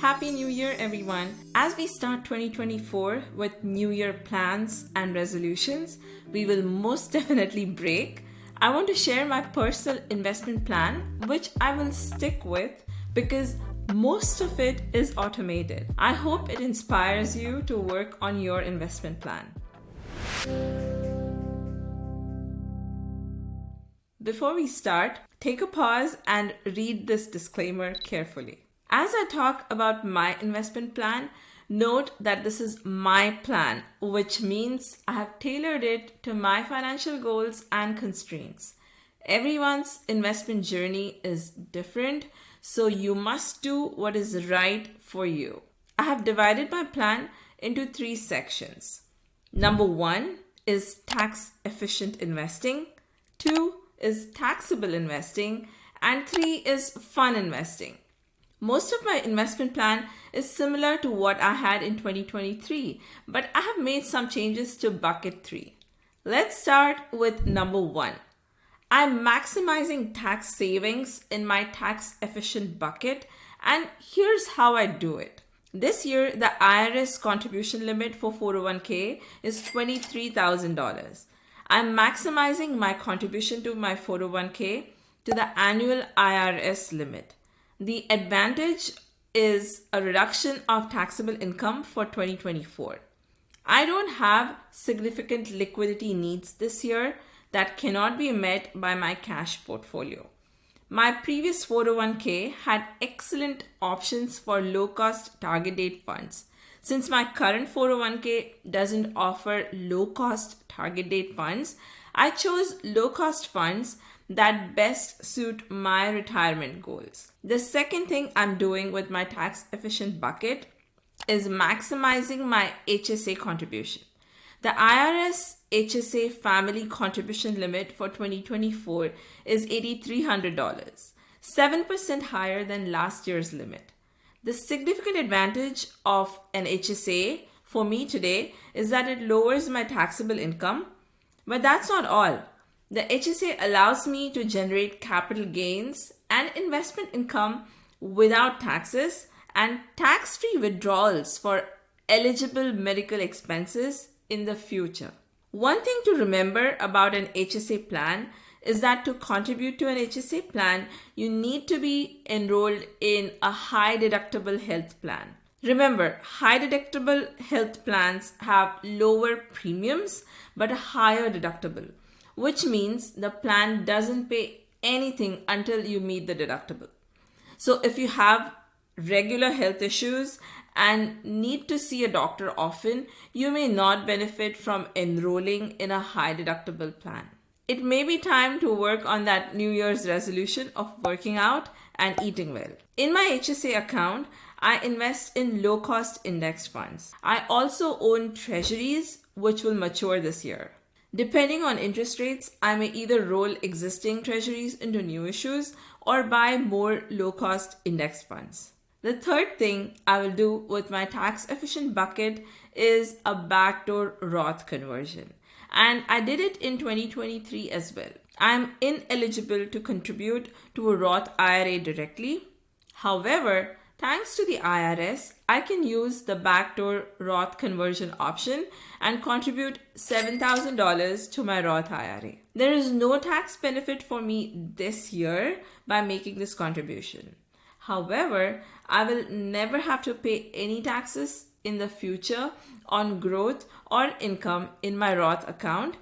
Happy New Year, everyone. As we start 2024 with New Year plans and resolutions, we will most definitely break. I want to share my personal investment plan, which I will stick with because most of it is automated. I hope it inspires you to work on your investment plan. Before we start, take a pause and read this disclaimer carefully. As I talk about my investment plan, note that this is my plan, which means I have tailored it to my financial goals and constraints. Everyone's investment journey is different, so you must do what is right for you. I have divided my plan into 3 sections. Number 1 is tax efficient investing, 2 is taxable investing, and 3 is fun investing. Most of my investment plan is similar to what I had in 2023, but I have made some changes to bucket 3. Let's start with number 1. I'm maximizing tax savings in my tax efficient bucket, and here's how I do it. This year, the IRS contribution limit for 401k is $23,000. I'm maximizing my contribution to my 401k to the annual IRS limit. The advantage is a reduction of taxable income for 2024. I don't have significant liquidity needs this year that cannot be met by my cash portfolio. My previous 401k had excellent options for low-cost target date funds. Since my current 401k doesn't offer low-cost target date funds, I chose low-cost funds that best suit my retirement goals. The second thing I'm doing with my tax efficient bucket is maximizing my HSA contribution. The IRS HSA family contribution limit for 2024 is $8,300, 7% higher than last year's limit. The significant advantage of an HSA for me today is that it lowers my taxable income, but that's not all. The HSA allows me to generate capital gains and investment income without taxes and tax-free withdrawals for eligible medical expenses in the future. One thing to remember about an HSA plan is that to contribute to an HSA plan, you need to be enrolled in a high deductible health plan. Remember, high deductible health plans have lower premiums but a higher deductible, which means the plan doesn't pay anything until you meet the deductible. So if you have regular health issues and need to see a doctor often, you may not benefit from enrolling in a high deductible plan. It may be time to work on that New Year's resolution of working out and eating well. In my HSA account, I invest in low-cost index funds. I also own treasuries, which will mature this year. Depending on interest rates, I may either roll existing treasuries into new issues or buy more low-cost index funds. The third thing I will do with my tax-efficient bucket is a backdoor Roth conversion. And I did it in 2023 as well. I'm ineligible to contribute to a Roth IRA directly. However, thanks to the IRS, I can use the backdoor Roth conversion option and contribute $7,000 to my Roth IRA. There is no tax benefit for me this year by making this contribution. However, I will never have to pay any taxes in the future on growth or income in my Roth account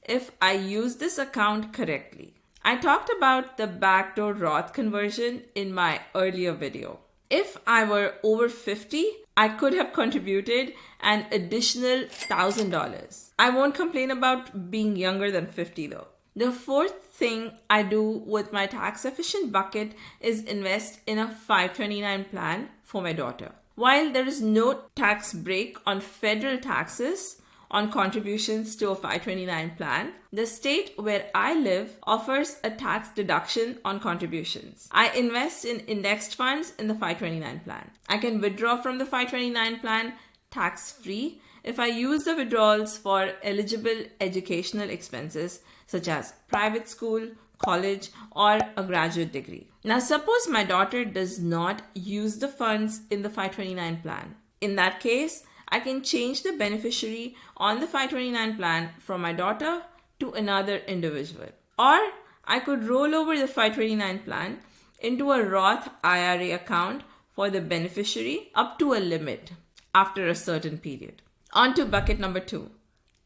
if I use this account correctly. I talked about the backdoor Roth conversion in my earlier video. If I were over 50, I could have contributed an additional $1,000. I won't complain about being younger than 50 though. The fourth thing I do with my tax efficient bucket is invest in a 529 plan for my daughter. While there is no tax break on federal taxes on contributions to a 529 plan, the state where I live offers a tax deduction on contributions. I invest in indexed funds in the 529 plan. I can withdraw from the 529 plan tax-free if I use the withdrawals for eligible educational expenses such as private school, college, or a graduate degree. Now, suppose my daughter does not use the funds in the 529 plan. In that case, I can change the beneficiary on the 529 plan from my daughter to another individual. Or I could roll over the 529 plan into a Roth IRA account for the beneficiary up to a limit after a certain period. On to bucket number 2,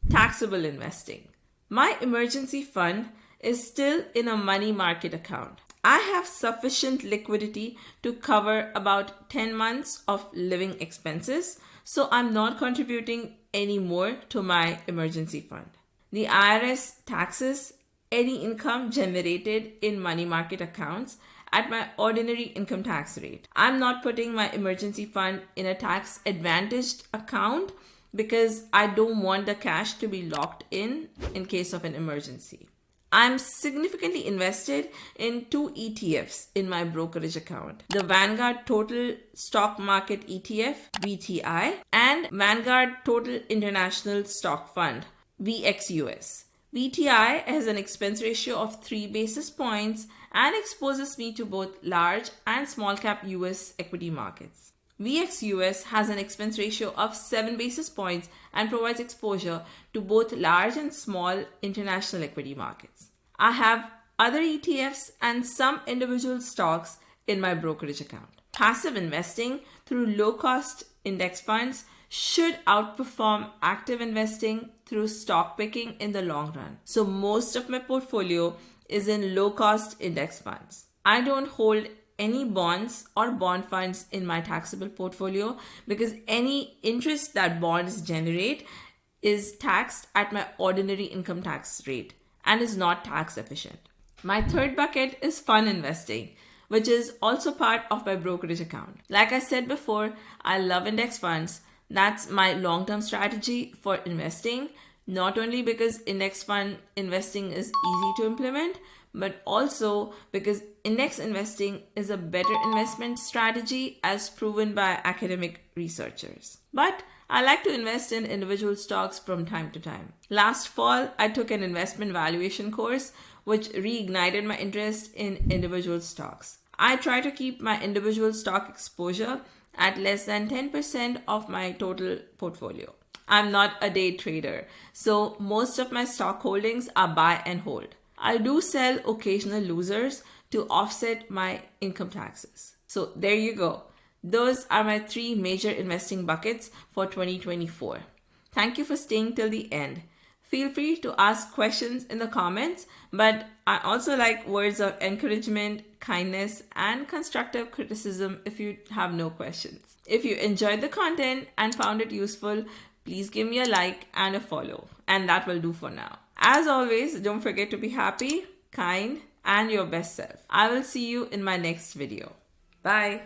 taxable investing. My emergency fund is still in a money market account. I have sufficient liquidity to cover about 10 months of living expenses, so I'm not contributing any more to my emergency fund. The IRS taxes any income generated in money market accounts at my ordinary income tax rate. I'm not putting my emergency fund in a tax advantaged account because I don't want the cash to be locked in case of an emergency. I'm significantly invested in 2 ETFs in my brokerage account. The Vanguard Total Stock Market ETF, VTI, and Vanguard Total International Stock Fund, VXUS. VTI has an expense ratio of 3 basis points and exposes me to both large and small cap US equity markets. VXUS has an expense ratio of 7 basis points and provides exposure to both large and small international equity markets. I have other ETFs and some individual stocks in my brokerage account. Passive investing through low-cost index funds should outperform active investing through stock picking in the long run. So most of my portfolio is in low-cost index funds. I don't hold any bonds or bond funds in my taxable portfolio because any interest that bonds generate is taxed at my ordinary income tax rate and is not tax efficient. My third bucket is fund investing, which is also part of my brokerage account. Like I said before, I love index funds. That's my long-term strategy for investing, not only because index fund investing is easy to implement, but also because index investing is a better investment strategy as proven by academic researchers. But I like to invest in individual stocks from time to time. Last fall, I took an investment valuation course which reignited my interest in individual stocks. I try to keep my individual stock exposure at less than 10% of my total portfolio. I'm not a day trader, so most of my stock holdings are buy and hold. I do sell occasional losers to offset my income taxes. So there you go. Those are my 3 major investing buckets for 2024. Thank you for staying till the end. Feel free to ask questions in the comments, but I also like words of encouragement, kindness, and constructive criticism if you have no questions. If you enjoyed the content and found it useful, please give me a like and a follow, and that will do for now. As always, don't forget to be happy, kind, and your best self. I will see you in my next video. Bye.